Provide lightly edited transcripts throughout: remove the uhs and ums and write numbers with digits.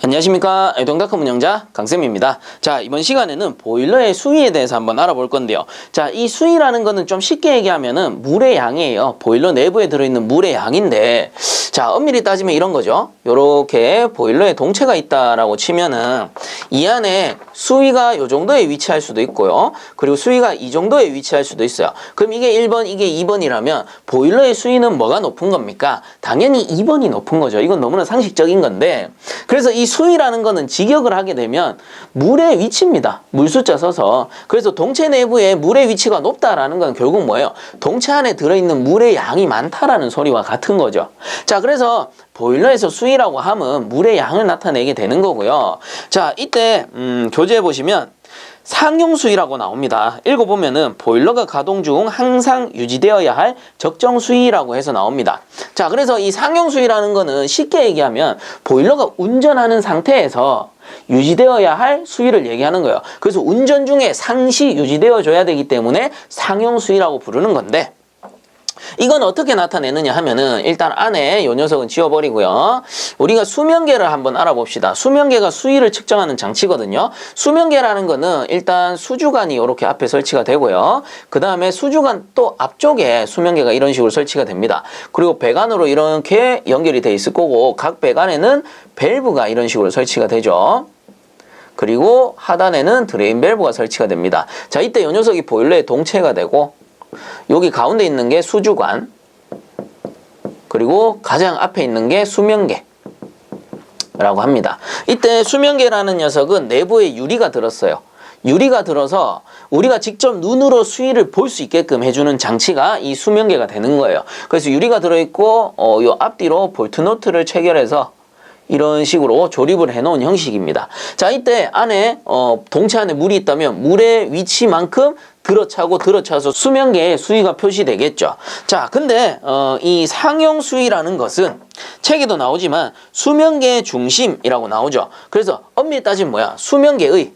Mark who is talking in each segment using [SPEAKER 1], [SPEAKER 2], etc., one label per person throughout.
[SPEAKER 1] 안녕하십니까. 동닥컴 운영자 강쌤입니다. 자, 이번 시간에는 보일러의 수위에 대해서 한번 알아볼 건데요. 자, 이 수위라는 거는 좀 쉽게 얘기하면은 물의 양이에요. 보일러 내부에 들어있는 물의 양인데, 자, 엄밀히 따지면 이런 거죠. 요렇게 보일러에 동체가 있다라고 치면은 이 안에 수위가 요 정도에 위치할 수도 있고요. 그리고 수위가 이 정도에 위치할 수도 있어요. 그럼 이게 1번, 이게 2번이라면 보일러의 수위는 뭐가 높은 겁니까? 당연히 2번이 높은 거죠. 이건 너무나 상식적인 건데, 그래서 이 수위라는 거는 직역을 하게 되면 물의 위치입니다. 물 숫자 써서. 그래서 동체 내부에 물의 위치가 높다라는 건 결국 뭐예요? 동체 안에 들어있는 물의 양이 많다라는 소리와 같은 거죠. 자, 그래서 보일러에서 수위라고 하면 물의 양을 나타내게 되는 거고요. 자, 이때 교재에 보시면 상용수위라고 나옵니다. 읽어보면은 보일러가 가동 중 항상 유지되어야 할 적정 수위라고 해서 나옵니다. 자, 그래서 이 상용수위라는 거는 쉽게 얘기하면 보일러가 운전하는 상태에서 유지되어야 할 수위를 얘기하는 거예요. 그래서 운전 중에 상시 유지되어 줘야 되기 때문에 상용수위라고 부르는 건데, 이건 어떻게 나타내느냐 하면은 일단 안에 요 녀석은 지워버리고요. 우리가 수명계를 한번 알아봅시다. 수명계가 수위를 측정하는 장치거든요. 수명계라는 거는 일단 수주관이 이렇게 앞에 설치가 되고요. 그 다음에 수주관 또 앞쪽에 수명계가 이런 식으로 설치가 됩니다. 그리고 배관으로 이렇게 연결이 돼 있을 거고, 각 배관에는 밸브가 이런 식으로 설치가 되죠. 그리고 하단에는 드레인 밸브가 설치가 됩니다. 자, 이때 요 녀석이 보일러의 동체가 되고, 여기 가운데 있는 게 수주관, 그리고 가장 앞에 있는 게 수명계라고 합니다. 이때 수명계라는 녀석은 내부에 유리가 들었어요. 유리가 들어서 우리가 직접 눈으로 수위를 볼 수 있게끔 해주는 장치가 이 수명계가 되는 거예요. 그래서 유리가 들어있고 요 앞뒤로 볼트너트를 체결해서 이런 식으로 조립을 해놓은 형식입니다. 자, 이때 안에 동체 안에 물이 있다면 물의 위치만큼 들어차서 수명계에 수위가 표시되겠죠. 자, 근데 이 상용 수위라는 것은 책에도 나오지만 수명계의 중심이라고 나오죠. 그래서 엄밀히 따지면 뭐야? 수명계의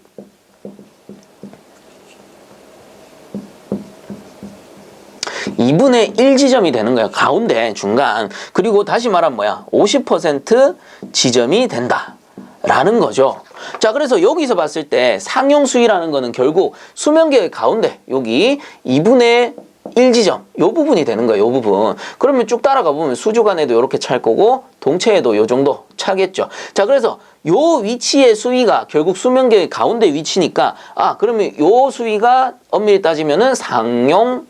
[SPEAKER 1] 2분의 1 지점이 되는 거예요. 가운데, 중간. 그리고 다시 말하면 뭐야? 50% 지점이 된다 라는 거죠. 자, 그래서 여기서 봤을 때 상용수위라는 거는 결국 수명계의 가운데, 여기 2분의 1 지점, 요 부분이 되는 거예요. 요 부분. 그러면 쭉 따라가 보면 수주관에도 이렇게 찰 거고, 동체에도 요 정도 차겠죠. 자, 그래서 요 위치의 수위가 결국 수명계의 가운데 위치니까, 그러면 요 수위가 엄밀히 따지면은 상용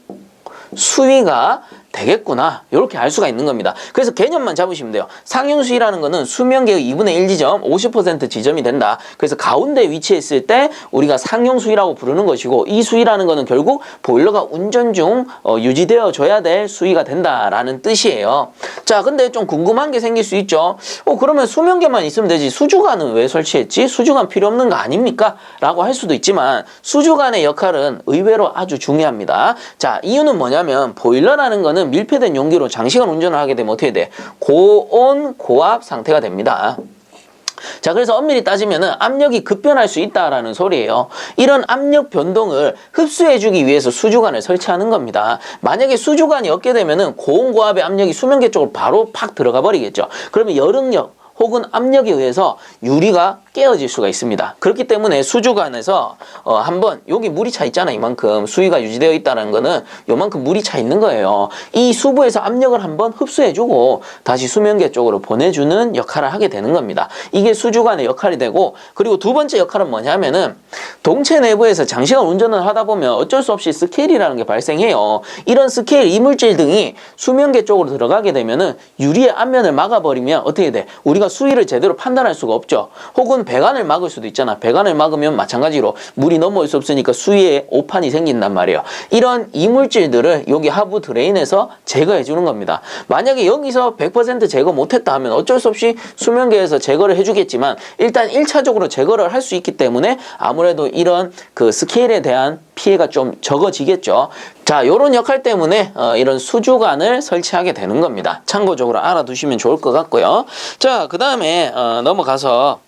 [SPEAKER 1] 수위가 되겠구나, 이렇게 알 수가 있는 겁니다. 그래서 개념만 잡으시면 돼요. 상용수위라는 거는 수명계의 2분의 1 지점, 50% 지점이 된다. 그래서 가운데 위치해 있을 때 우리가 상용수위라고 부르는 것이고, 이 수위라는 거는 결국 보일러가 운전 중 유지되어 줘야 될 수위가 된다라는 뜻이에요. 자, 근데 좀 궁금한 게 생길 수 있죠. 그러면 수명계만 있으면 되지, 수주관은 왜 설치했지? 수주관 필요 없는 거 아닙니까? 라고 할 수도 있지만, 수주관의 역할은 의외로 아주 중요합니다. 자, 이유는 뭐냐면 보일러라는 거는 밀폐된 용기로 장시간 운전을 하게 되면 어떻게 돼? 고온, 고압 상태가 됩니다. 자, 그래서 엄밀히 따지면은 압력이 급변할 수 있다라는 소리예요. 이런 압력 변동을 흡수해주기 위해서 수주관을 설치하는 겁니다. 만약에 수주관이 없게 되면은 고온, 고압의 압력이 수명계 쪽으로 바로 팍 들어가 버리겠죠. 그러면 열응력 혹은 압력에 의해서 유리가 깨어질 수가 있습니다. 그렇기 때문에 수주관에서 한번 여기 물이 차 있잖아. 이만큼 수위가 유지되어 있다는 거는 요만큼 물이 차 있는 거예요. 이 수부에서 압력을 한번 흡수해주고 다시 수명계 쪽으로 보내주는 역할을 하게 되는 겁니다. 이게 수주관의 역할이 되고, 그리고 두 번째 역할은 뭐냐면은 동체 내부에서 장시간 운전을 하다 보면 어쩔 수 없이 스케일이라는 게 발생해요. 이런 스케일, 이물질 등이 수명계 쪽으로 들어가게 되면은 유리의 앞면을 막아버리면 어떻게 돼? 우리가 수위를 제대로 판단할 수가 없죠. 혹은 배관을 막을 수도 있잖아. 배관을 막으면 마찬가지로 물이 넘어올 수 없으니까 수위에 오판이 생긴단 말이에요. 이런 이물질들을 여기 하부 드레인에서 제거해 주는 겁니다. 만약에 여기서 100% 제거 못했다 하면 어쩔 수 없이 수명계에서 제거를 해주겠지만, 일단 1차적으로 제거를 할 수 있기 때문에 아무래도 이런 그 스케일에 대한 피해가 좀 적어지겠죠. 자, 요런 역할 때문에 이런 수주관을 설치하게 되는 겁니다. 참고적으로 알아두시면 좋을 것 같고요. 자, 그 다음에 넘어가서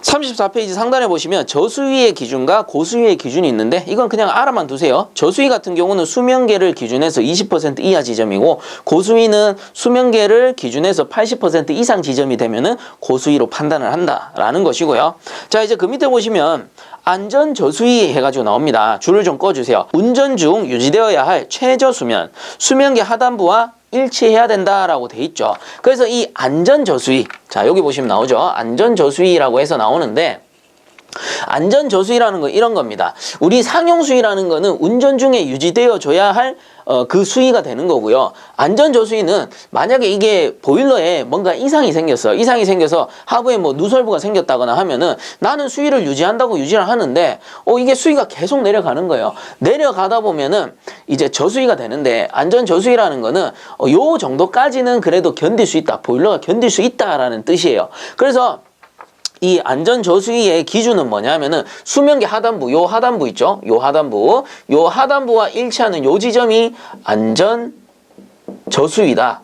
[SPEAKER 1] 34페이지 상단에 보시면 저수위의 기준과 고수위의 기준이 있는데 이건 그냥 알아만 두세요. 저수위 같은 경우는 수면계를 기준해서 20% 이하 지점이고 고수위는 수면계를 기준해서 80% 이상 지점이 되면은 고수위로 판단을 한다라는 것이고요. 자, 이제 그 밑에 보시면 안전 저수위 해가지고 나옵니다. 줄을 좀 꺼주세요. 운전 중 유지되어야 할 최저 수면, 수면계 하단부와 일치해야 된다라고 돼 있죠. 그래서 이 안전저수위, 자 여기 보시면 나오죠. 안전저수위라고 해서 나오는데 안전저수위라는 건 이런 겁니다. 우리 상용수위라는 거는 운전 중에 유지되어 줘야 할 그 수위가 되는 거고요. 안전저수위는 만약에 이게 보일러에 뭔가 이상이 생겨서 하부에 뭐 누설부가 생겼다거나 하면은 나는 수위를 유지한다고 유지를 하는데 이게 수위가 계속 내려가는 거예요. 내려가다 보면은 이제 저수위가 되는데 안전저수위라는 거는 요 정도까지는 그래도 견딜 수 있다. 보일러가 견딜 수 있다라는 뜻이에요. 그래서 이 안전저수위의 기준은 뭐냐면은 수면계 하단부, 요 하단부 있죠? 요 하단부와 일치하는 요 지점이 안전저수위다.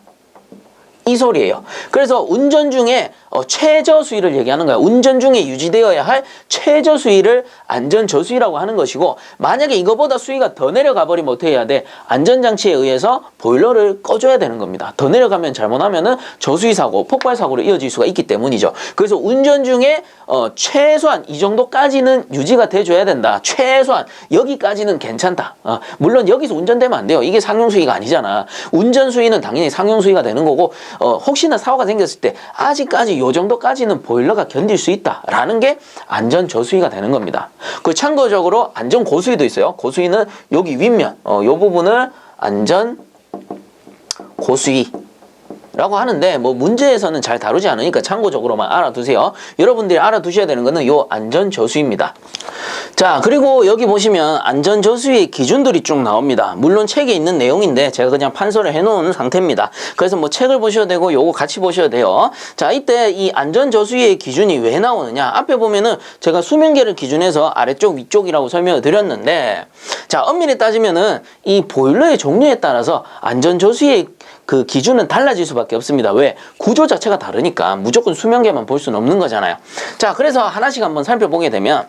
[SPEAKER 1] 이 소리예요. 그래서 운전 중에 최저 수위를 얘기하는 거야. 운전 중에 유지되어야 할 최저 수위를 안전저수위라고 하는 것이고 만약에 이거보다 수위가 더 내려가 버리면 어떻게 해야 돼? 안전장치에 의해서 보일러를 꺼줘야 되는 겁니다. 더 내려가면 잘못하면은 저수위 사고, 폭발 사고로 이어질 수가 있기 때문이죠. 그래서 운전 중에 최소한 이 정도까지는 유지가 돼줘야 된다. 최소한 여기까지는 괜찮다. 물론 여기서 운전되면 안 돼요. 이게 상용수위가 아니잖아. 운전수위는 당연히 상용수위가 되는 거고 혹시나 사고가 생겼을 때 아직까지 요 정도까지는 보일러가 견딜 수 있다라는 게 안전저수위가 되는 겁니다. 그 참고적으로 안전고수위도 있어요. 고수위는 여기 윗면, 요 부분을 안전고수위 라고 하는데 뭐 문제에서는 잘 다루지 않으니까 참고적으로만 알아두세요. 여러분들이 알아두셔야 되는 거는 요 안전저수위입니다. 자, 그리고 여기 보시면 안전저수위의 기준들이 쭉 나옵니다. 물론 책에 있는 내용인데 제가 그냥 판서를 해놓은 상태입니다. 그래서 뭐 책을 보셔도 되고 요거 같이 보셔도 돼요. 자, 이때 이 안전저수위의 기준이 왜 나오느냐? 앞에 보면은 제가 수면계를 기준해서 아래쪽 위쪽이라고 설명을 드렸는데 자, 엄밀히 따지면은 이 보일러의 종류에 따라서 안전저수위의 그 기준은 달라질 수밖에 없습니다. 왜? 구조 자체가 다르니까 무조건 수면계만 볼 수는 없는 거잖아요. 자, 그래서 하나씩 한번 살펴보게 되면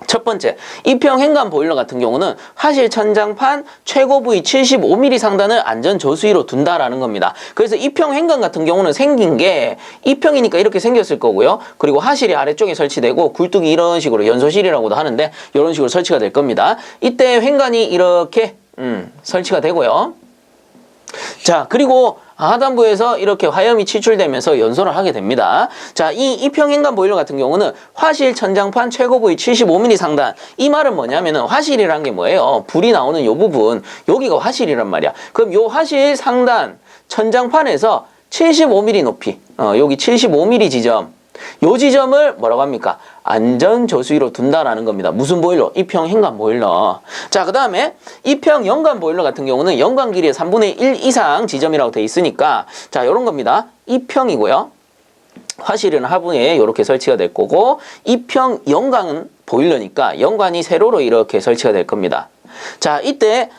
[SPEAKER 1] 첫 번째, 이평 행간 보일러 같은 경우는 화실 천장판 최고 부위 75mm 상단을 안전저수위로 둔다라는 겁니다. 그래서 이평 행간 같은 경우는 생긴 게 이평이니까 이렇게 생겼을 거고요. 그리고 하실이 아래쪽에 설치되고 굴뚝이 이런 식으로 연소실이라고도 하는데 이런 식으로 설치가 될 겁니다. 이때 행간이 이렇게 설치가 되고요. 자, 그리고 하단부에서 이렇게 화염이 치출되면서 연소를 하게 됩니다. 자, 이 이평행간 보일러 같은 경우는 화실 천장판 최고 부위 75mm 상단. 이 말은 뭐냐면은 화실이란 게 뭐예요? 불이 나오는 요 부분, 여기가 화실이란 말이야. 그럼 요 화실 상단 천장판에서 75mm 높이, 여기 75mm 지점, 요 지점을 뭐라고 합니까? 안전저수위로 둔다라는 겁니다. 무슨 보일러? 이평 행간 보일러. 자, 그 다음에 이평 연간 보일러 같은 경우는 연간 길이의 3분의 1 이상 지점이라고 돼 있으니까 자, 요런 겁니다. 이평이고요. 화실은 하부에 이렇게 설치가 될 거고 이평 연간 보일러니까 연관이 세로로 이렇게 설치가 될 겁니다. 자, 이때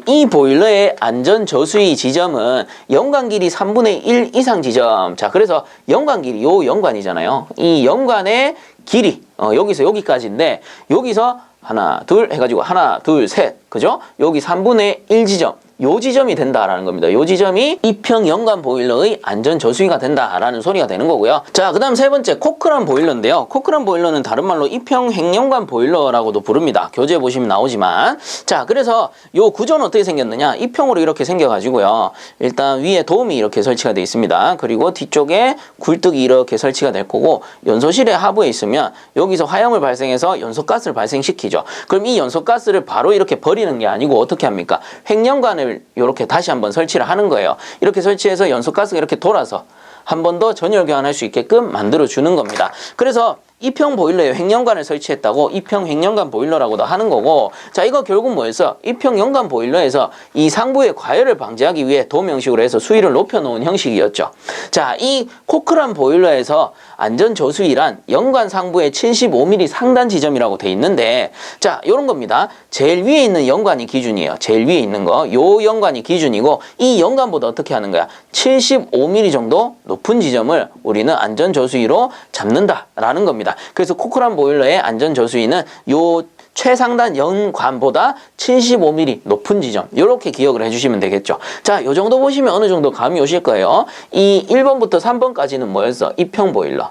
[SPEAKER 1] 이 보일러의 안전저수위 지점은 연관 길이 3분의 1 이상 지점. 자, 그래서 연관 길이 요 연관이잖아요. 이 연관의 길이 여기서 여기까지인데 여기서 하나 둘 해가지고 하나 둘 셋, 그죠? 여기 3분의 1 지점, 요 지점이 된다라는 겁니다. 요 지점이 이평 연관 보일러의 안전저수위가 된다라는 소리가 되는 거고요. 자, 그 다음 세 번째 코크란 보일러인데요. 코크란 보일러는 다른 말로 이평 횡연관 보일러라고도 부릅니다. 교재에 보시면 나오지만 자, 그래서 요 구조는 어떻게 생겼느냐? 이평으로 이렇게 생겨가지고요. 일단 위에 도움이 이렇게 설치가 되어 있습니다. 그리고 뒤쪽에 굴뚝이 이렇게 설치가 될 거고 연소실의 하부에 있으면 여기서 화염을 발생해서 연소가스를 발생시키죠. 그럼 이 연소가스를 바로 이렇게 버리는 게 아니고 어떻게 합니까? 횡연관을 이렇게 다시 한번 설치를 하는 거예요. 이렇게 설치해서 연소가스가 이렇게 돌아서 한 번 더 전열 교환할 수 있게끔 만들어 주는 겁니다. 그래서 이평 보일러에 횡연관을 설치했다고 이평 횡연관 보일러라고도 하는 거고, 자, 이거 결국 뭐였어? 이평 연관 보일러에서 이 상부의 과열을 방지하기 위해 돔 형식으로 해서 수위를 높여놓은 형식이었죠. 자, 이 코크란 보일러에서 안전저수위란 연관 상부의 75mm 상단 지점이라고 돼 있는데, 자, 요런 겁니다. 제일 위에 있는 연관이 기준이에요. 제일 위에 있는 거. 요 연관이 기준이고, 이 연관보다 어떻게 하는 거야? 75mm 정도 높은 지점을 우리는 안전저수위로 잡는다라는 겁니다. 겁니다. 그래서 코크란 보일러의 안전 저수위는 요 최상단 연관보다 75mm 높은 지점, 이렇게 기억을 해주시면 되겠죠. 자, 요 정도 보시면 어느 정도 감이 오실 거예요. 이 1번부터 3번까지는 뭐였어? 입형 보일러.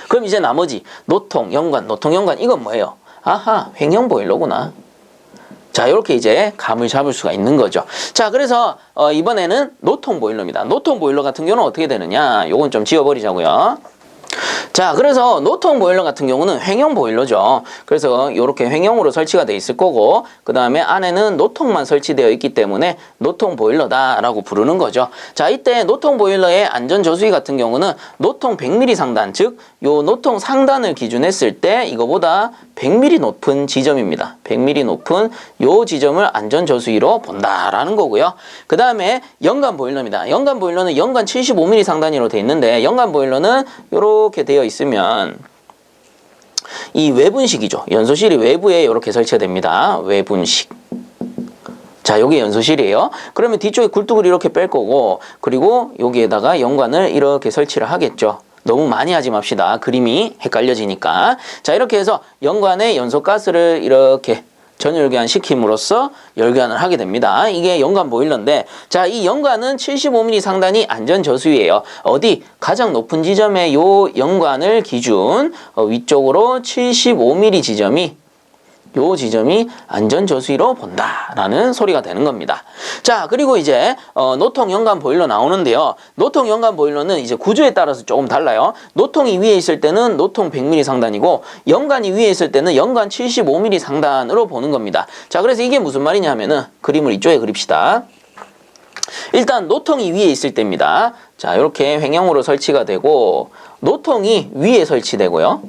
[SPEAKER 1] 그럼 이제 나머지 노통, 연관, 노통, 연관, 이건 뭐예요? 아하, 횡형 보일러구나. 자, 이렇게 이제 감을 잡을 수가 있는 거죠. 자, 그래서 이번에는 노통 보일러입니다. 노통 보일러 같은 경우는 어떻게 되느냐? 요건 좀 지워버리자고요. 자, 그래서 노통 보일러 같은 경우는 횡형 보일러죠. 그래서 이렇게 횡형으로 설치가 돼 있을 거고, 그 다음에 안에는 노통만 설치되어 있기 때문에 노통 보일러다라고 부르는 거죠. 자, 이때 노통 보일러의 안전 저수위 같은 경우는 노통 100mm 상단, 즉 요 노통 상단을 기준했을 때 이거보다 100mm 높은 지점입니다. 100mm 높은 요 지점을 안전 저수위로 본다라는 거고요. 그 다음에 연관 보일러입니다. 연관 보일러는 연관 75mm 상단으로 돼 있는데, 연관 보일러는 이렇게 되어 있으면 이 외분식이죠. 연소실이 외부에 이렇게 설치가 됩니다. 외분식. 자, 요게 연소실이에요. 그러면 뒤쪽에 굴뚝을 이렇게 뺄 거고, 그리고 여기에다가 연관을 이렇게 설치를 하겠죠. 너무 많이 하지 맙시다. 그림이 헷갈려지니까. 자, 이렇게 해서 연관에 연소가스를 이렇게 전열교환 시킴으로써 열교환을 하게 됩니다. 이게 연관 보일러인데, 자, 이 연관은 75mm 상단이 안전 저수위예요. 어디? 가장 높은 지점의 요 연관을 기준 위쪽으로 75mm 지점이, 요 지점이 안전 저수위로 본다라는 소리가 되는 겁니다. 자, 그리고 이제 노통 연관 보일러 나오는데요. 노통 연관 보일러는 이제 구조에 따라서 조금 달라요. 노통이 위에 있을 때는 노통 100mm 상단이고, 연관이 위에 있을 때는 연관 75mm 상단으로 보는 겁니다. 자, 그래서 이게 무슨 말이냐 하면은 그림을 이쪽에 그립시다. 일단 노통이 위에 있을 때입니다. 자, 이렇게 횡형으로 설치가 되고, 노통이 위에 설치되고요.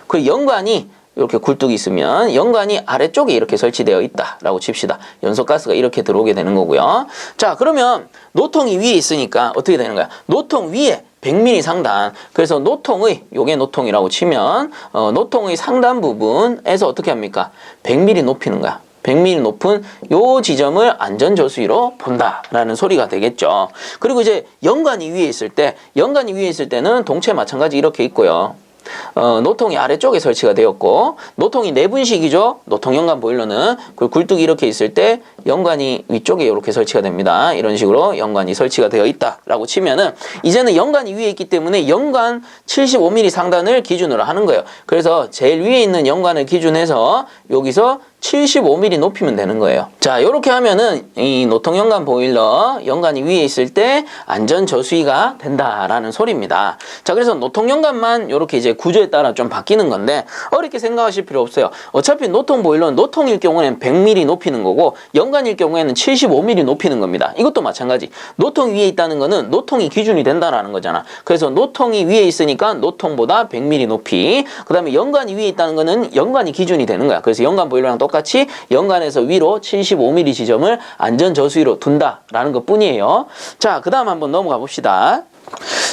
[SPEAKER 1] 그리고 연관이 이렇게 굴뚝이 있으면 연관이 아래쪽에 이렇게 설치되어 있다라고 칩시다. 연소가스가 이렇게 들어오게 되는 거고요. 자, 그러면 노통이 위에 있으니까 어떻게 되는 거야? 노통 위에 100mm 상단. 그래서 노통의, 요게 노통이라고 치면 노통의 상단 부분에서 어떻게 합니까? 100mm 높이는 거야. 100mm 높은 요 지점을 안전 저수위로 본다라는 소리가 되겠죠. 그리고 이제 연관이 위에 있을 때는 동체 마찬가지 이렇게 있고요. 노통이 아래쪽에 설치가 되었고, 노통이 내분식이죠. 노통 연관 보일러는. 그 굴뚝이 이렇게 있을 때 연관이 위쪽에 이렇게 설치가 됩니다. 이런 식으로 연관이 설치가 되어 있다라고 치면은, 이제는 연관이 위에 있기 때문에 연관 75mm 상단을 기준으로 하는 거예요. 그래서 제일 위에 있는 연관을 기준해서 여기서 75mm 높이면 되는 거예요. 자, 이렇게 하면은 이 노통 연관 보일러 연관이 위에 있을 때 안전 저수위가 된다라는 소리입니다. 자, 그래서 노통 연관만 이렇게 이제 구조에 따라 좀 바뀌는 건데 어렵게 생각하실 필요 없어요. 어차피 노통 보일러는 노통일 경우에는 100mm 높이는 거고, 연관일 경우에는 75mm 높이는 겁니다. 이것도 마찬가지. 노통 위에 있다는 거는 노통이 기준이 된다라는 거잖아. 그래서 노통이 위에 있으니까 노통보다 100mm 높이, 그 다음에 연관이 위에 있다는 거는 연관이 기준이 되는 거야. 그래서 연관 보일러랑 똑같이 연관에서 위로 75mm 지점을 안전 저수위로 둔다라는 것 뿐이에요. 자, 그 다음 한번 넘어가 봅시다.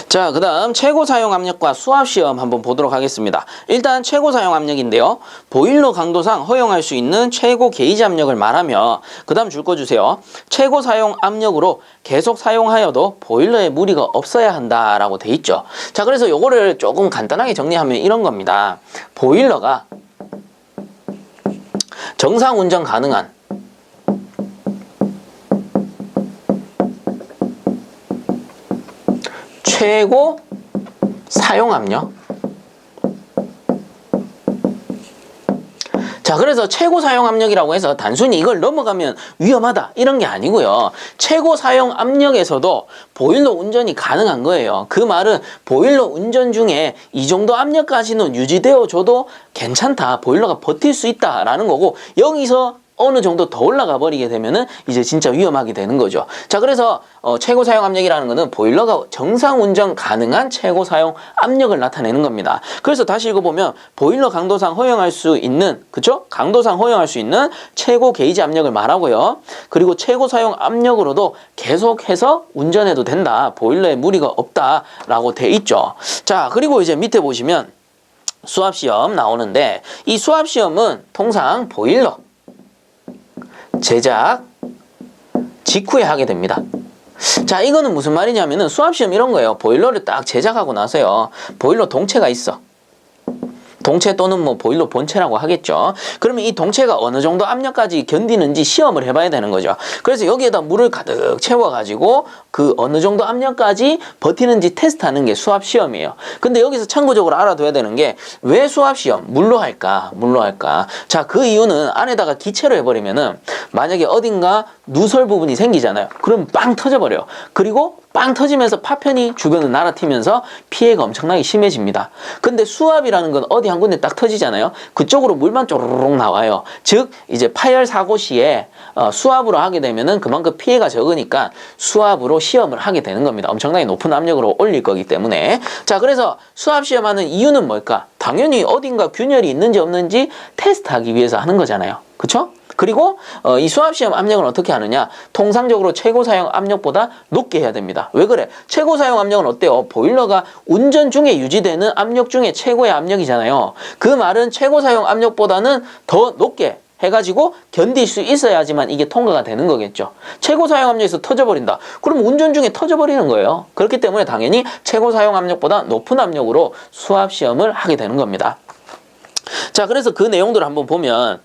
[SPEAKER 1] 자, 그 다음 최고 사용 압력과 수압 시험 한번 보도록 하겠습니다. 일단 최고 사용 압력인데요. 보일러 강도상 허용할 수 있는 최고 게이지 압력을 말하며, 그 다음 줄 거 주세요. 최고 사용 압력으로 계속 사용하여도 보일러에 무리가 없어야 한다라고 돼 있죠. 자, 그래서 요거를 조금 간단하게 정리하면 이런 겁니다. 보일러가 정상 운전 가능한 최고 사용 압력. 자, 그래서 최고 사용 압력이라고 해서 단순히 이걸 넘어가면 위험하다 이런 게 아니고요. 최고 사용 압력에서도 보일러 운전이 가능한 거예요. 그 말은 보일러 운전 중에 이 정도 압력까지는 유지되어 줘도 괜찮다, 보일러가 버틸 수 있다라는 거고, 여기서 어느 정도 더 올라가 버리게 되면은 이제 진짜 위험하게 되는 거죠. 자, 그래서 최고 사용 압력이라는 거는 보일러가 정상 운전 가능한 최고 사용 압력을 나타내는 겁니다. 그래서 다시 읽어보면 보일러 강도상 허용할 수 있는, 그쵸? 강도상 허용할 수 있는 최고 게이지 압력을 말하고요. 그리고 최고 사용 압력으로도 계속해서 운전해도 된다, 보일러에 무리가 없다라고 돼 있죠. 자, 그리고 이제 밑에 보시면 수압시험 나오는데, 이 수압시험은 통상 보일러 제작 직후에 하게 됩니다. 자, 이거는 무슨 말이냐면은 수압시험 이런 거예요. 보일러를 딱 제작하고 나서요, 보일러 동체가 있어. 동체 또는 뭐 보일러 본체라고 하겠죠. 그러면 이 동체가 어느 정도 압력까지 견디는지 시험을 해봐야 되는 거죠. 그래서 여기에다 물을 가득 채워가지고 그 어느 정도 압력까지 버티는지 테스트하는 게 수압 시험이에요. 근데 여기서 참고적으로 알아둬야 되는 게 왜 수압 시험 물로 할까? 자, 그 이유는 안에다가 기체로 해버리면은 만약에 어딘가 누설 부분이 생기잖아요. 그럼 빵 터져버려요. 그리고 빵 터지면서 파편이 주변을 날아튀면서 피해가 엄청나게 심해집니다. 근데 수압이라는 건 어디 한 군데 딱 터지잖아요. 그쪽으로 물만 쪼르륵 나와요. 즉 이제 파열 사고 시에 수압으로 하게 되면은 그만큼 피해가 적으니까 수압으로 시험을 하게 되는 겁니다. 엄청나게 높은 압력으로 올릴 거기 때문에. 자, 그래서 수압 시험하는 이유는 뭘까? 당연히 어딘가 균열이 있는지 없는지 테스트하기 위해서 하는 거잖아요. 그쵸? 그리고 이 수압시험 압력은 어떻게 하느냐? 통상적으로 최고 사용 압력보다 높게 해야 됩니다. 왜 그래? 최고 사용 압력은 어때요? 보일러가 운전 중에 유지되는 압력 중에 최고의 압력이잖아요. 그 말은 최고 사용 압력보다는 더 높게 해가지고 견딜 수 있어야지만 이게 통과가 되는 거겠죠. 최고 사용 압력에서 터져버린다. 그럼 운전 중에 터져버리는 거예요. 그렇기 때문에 당연히 최고 사용 압력보다 높은 압력으로 수압시험을 하게 되는 겁니다. 자, 그래서 그 내용들을 한번 보면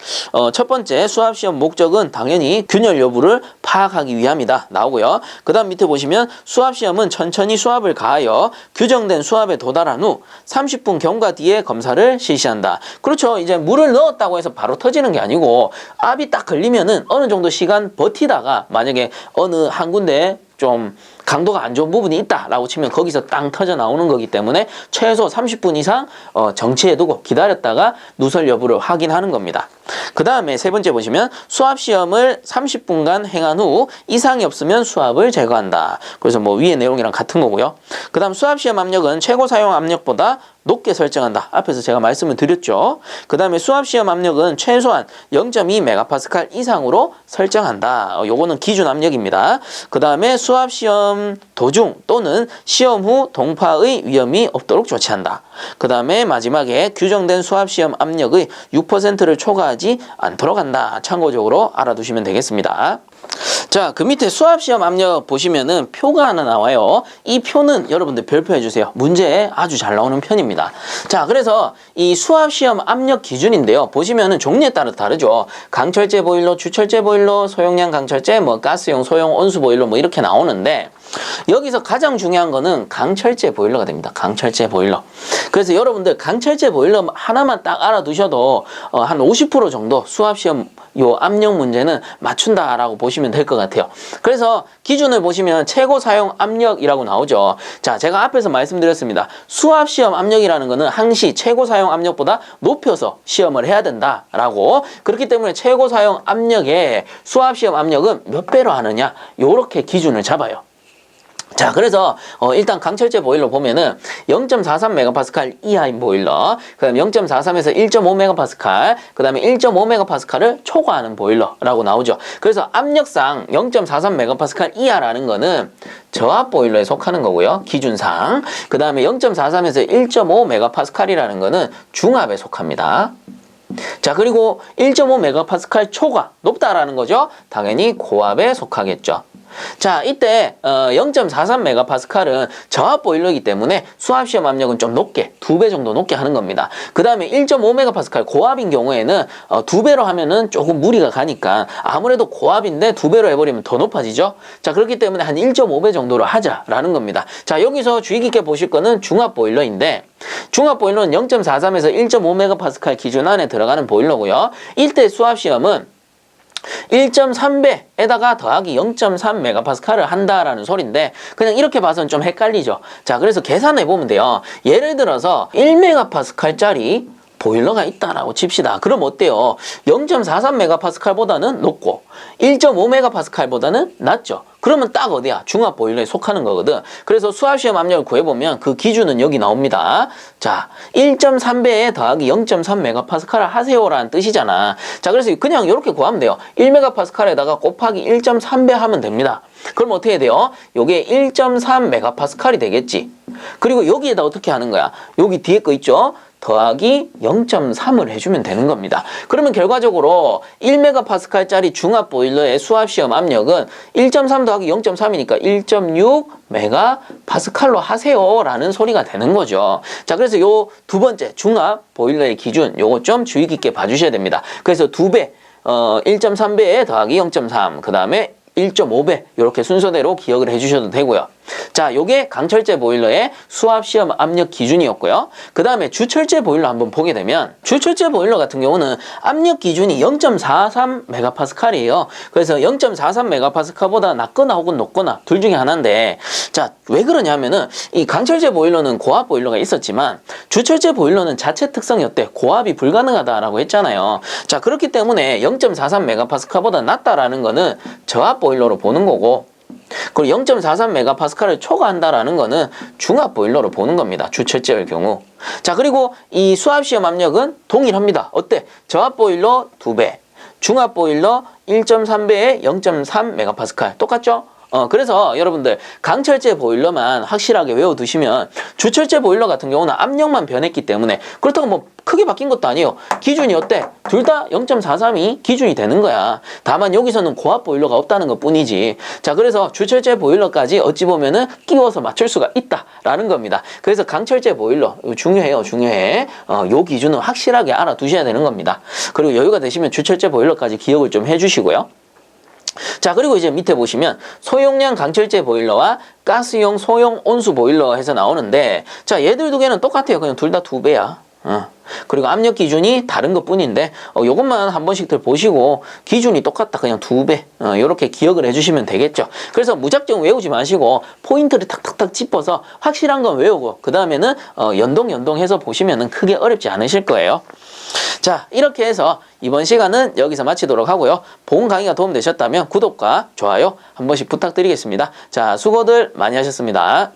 [SPEAKER 1] 첫 번째 수압시험 목적은 당연히 균열 여부를 파악하기 위함이다 나오고요. 그 다음 밑에 보시면 수압시험은 천천히 수압을 가하여 규정된 수압에 도달한 후 30분 경과 뒤에 검사를 실시한다. 그렇죠. 이제 물을 넣었다고 해서 바로 터지는 게 아니고 압이 딱 걸리면은 어느 정도 시간 버티다가 만약에 어느 한 군데 좀 강도가 안 좋은 부분이 있다라고 치면 거기서 땅 터져 나오는 거기 때문에 최소 30분 이상 정치해두고 기다렸다가 누설 여부를 확인하는 겁니다. 그 다음에 세 번째 보시면 수압시험을 30분간 행한 후 이상이 없으면 수압을 제거한다. 그래서 뭐 위의 내용이랑 같은 거고요. 그 다음 수압시험 압력은 최고 사용 압력보다 높게 설정한다. 앞에서 제가 말씀을 드렸죠. 그 다음에 수압시험 압력은 최소한 0.2MPa 이상으로 설정한다. 요거는 기준 압력입니다. 그 다음에 수압시험 도중 또는 시험 후 동파의 위험이 없도록 조치한다. 그 다음에 마지막에 규정된 수압시험 압력의 6%를 초과하지 않도록 한다. 참고적으로 알아두시면 되겠습니다. 자, 그 밑에 수압시험 압력 보시면은 표가 하나 나와요. 이 표는 여러분들 별표해 주세요. 문제에 아주 잘 나오는 편입니다. 자, 그래서 이 수압시험 압력 기준인데요. 보시면은 종류에 따라 다르죠. 강철제 보일러, 주철제 보일러, 소용량 강철제, 뭐 가스용, 소형 온수 보일러 뭐 이렇게 나오는데 여기서 가장 중요한 거는 강철제 보일러가 됩니다. 강철제 보일러. 그래서 여러분들 강철제 보일러 하나만 딱 알아두셔도 한 50% 정도 수압시험 요 압력 문제는 맞춘다라고 보시면 될 것 같아요. 그래서 기준을 보시면 최고 사용 압력이라고 나오죠. 자, 제가 앞에서 말씀드렸습니다. 수압시험 압력이라는 거는 항시 최고 사용 압력보다 높여서 시험을 해야 된다라고. 그렇기 때문에 최고 사용 압력에 수압시험 압력은 몇 배로 하느냐 요렇게 기준을 잡아요. 자, 그래서 일단 강철제 보일러 보면은 0.43MPa 이하인 보일러, 그 다음에 0.43에서 1.5MPa, 그 다음에 1.5MPa를 초과하는 보일러라고 나오죠. 그래서 압력상 0.43MPa 이하라는 거는 저압 보일러에 속하는 거고요. 기준상. 그 다음에 0.43에서 1.5MPa이라는 거는 중압에 속합니다. 자, 그리고 1.5MPa 초과, 높다라는 거죠. 당연히 고압에 속하겠죠. 자, 이때 0.43MPa는 저압 보일러이기 때문에 수압시험 압력은 좀 높게, 2배 정도 높게 하는 겁니다. 그 다음에 1.5MPa 고압인 경우에는 2배로 하면은 조금 무리가 가니까 아무래도 고압인데 2배로 해버리면 더 높아지죠. 자, 그렇기 때문에 한 1.5배 정도로 하자라는 겁니다. 자, 여기서 주의 깊게 보실 거는 중압 보일러인데 중압 보일러는 0.43에서 1.5MPa 기준 안에 들어가는 보일러고요. 이때 수압시험은 1.3배에다가 더하기 0.3MPa를 한다라는 소리인데 그냥 이렇게 봐서는 좀 헷갈리죠. 자, 그래서 계산해 보면 돼요. 예를 들어서 1MPa짜리 보일러가 있다라고 칩시다. 그럼 어때요? 0.43MPa보다는 높고 1.5MPa보다는 낮죠. 그러면 딱 어디야? 중압 보일러에 속하는 거거든. 그래서 수압시험 압력을 구해보면 그 기준은 여기 나옵니다. 자, 1.3배에 더하기 0.3MPa를 하세요라는 뜻이잖아. 자, 그래서 그냥 이렇게 구하면 돼요. 1MPa에다가 곱하기 1.3배 하면 됩니다. 그럼 어떻게 돼요? 요게 1.3MPa이 되겠지. 그리고 여기에다 어떻게 하는 거야? 여기 뒤에 거 있죠? 더하기 0.3을 해주면 되는 겁니다. 그러면 결과적으로 1MPa짜리 중압 보일러의 수압시험 압력은 1.3 더하기 0.3이니까 1.6 메가파스칼로 하세요라는 소리가 되는 거죠. 자, 그래서 요 두 번째 중압 보일러의 기준 요거 좀 주의 깊게 봐주셔야 됩니다. 그래서 2배 1.3배에 더하기 0.3 그 다음에 1.5배 이렇게 순서대로 기억을 해주셔도 되고요. 자, 요게 강철제 보일러의 수압시험 압력 기준이었고요. 그 다음에 주철제 보일러 한번 보게 되면 주철제 보일러 같은 경우는 압력 기준이 0.43메가파스칼이에요. 그래서 0.43메가파스칼보다 낮거나 혹은 높거나 둘 중에 하나인데, 자, 왜 그러냐면은 이 강철제 보일러는 고압 보일러가 있었지만 주철제 보일러는 자체 특성이 어때? 고압이 불가능하다라고 했잖아요. 자, 그렇기 때문에 0.43메가파스칼보다 낮다라는 거는 저압 보일러로 보는 거고, 그리고 0.43메가파스칼을 초과한다라는 거는 중압 보일러로 보는 겁니다. 주철제의 경우. 자, 그리고 이 수압시험 압력은 동일합니다. 어때? 저압 보일러 2배, 중압 보일러 1.3배에 0.3메가파스칼. 똑같죠? 그래서 여러분들 강철제 보일러만 확실하게 외워두시면 주철제 보일러 같은 경우는 압력만 변했기 때문에 그렇다고 뭐 크게 바뀐 것도 아니에요. 기준이 어때? 둘 다 0.43이 기준이 되는 거야. 다만 여기서는 고압 보일러가 없다는 것 뿐이지. 자, 그래서 주철제 보일러까지 어찌 보면은 끼워서 맞출 수가 있다라는 겁니다. 그래서 강철제 보일러 중요해요. 중요해. 요 기준은 확실하게 알아두셔야 되는 겁니다. 그리고 여유가 되시면 주철제 보일러까지 기억을 좀 해주시고요. 자, 그리고 이제 밑에 보시면 소용량 강철제 보일러와 가스용 소형 온수 보일러 해서 나오는데, 자, 얘들 두 개는 똑같아요. 그냥 둘 다 2배야. 그리고 압력 기준이 다른 것 뿐인데 요것만 한 번씩들 보시고 기준이 똑같다. 그냥 2배. 요렇게 기억을 해주시면 되겠죠. 그래서 무작정 외우지 마시고 포인트를 탁탁탁 짚어서 확실한 건 외우고 그 다음에는 연동해서 보시면은 크게 어렵지 않으실 거예요. 자, 이렇게 해서 이번 시간은 여기서 마치도록 하고요. 본 강의가 도움되셨다면 구독과 좋아요 한 번씩 부탁드리겠습니다. 자, 수고들 많이 하셨습니다.